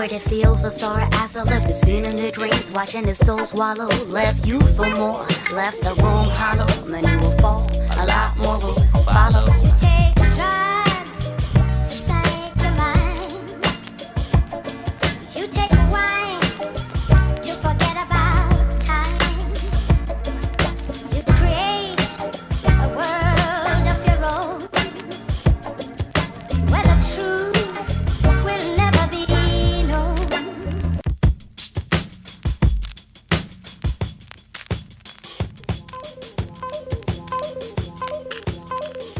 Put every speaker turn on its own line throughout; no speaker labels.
over the fields of sorrow as I left the scene in their dreams, watching the soul swallow. Left you for more, left the room hollow. Many will fall, a lot more will follow.
You take drugs to save your mind. You take wine to forget about time. You create a world of your own, where the truth will never be known.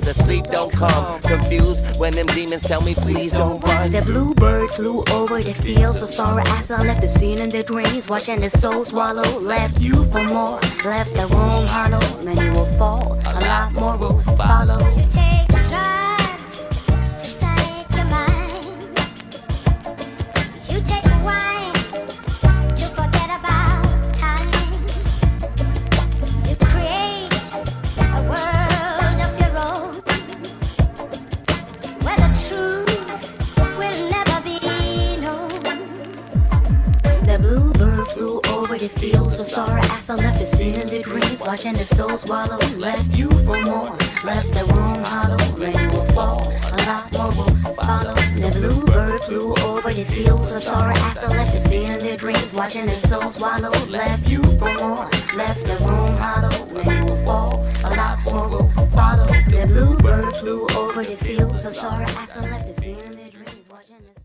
The sleep don't come, confused when them demons tell me please don't run.
The bluebird flew over the fields of sorrow as I left the scene in their dreams, watching the soul swallow. Left you for more, left the room hollow. Many will fall, a lot more will follow.
You take drugs to save your mind. You take wine to forget about time. You create a world of your own, where the truth will never be known.
The bluebird flew over the fields of sorrow as I left the scene in their dreams, watching the soul swallow. Left you for more, left the room hollow. Many will fall, a lot more will follow. The bluebird flew over the fields of sorrow as I left the scene in their dreams, watching the soul swallow. Left you for more, left the room hollow. Many will fall, a lot more will follow. The bluebird flew over the fields of sorrow as I left the scene in their dreams, watching the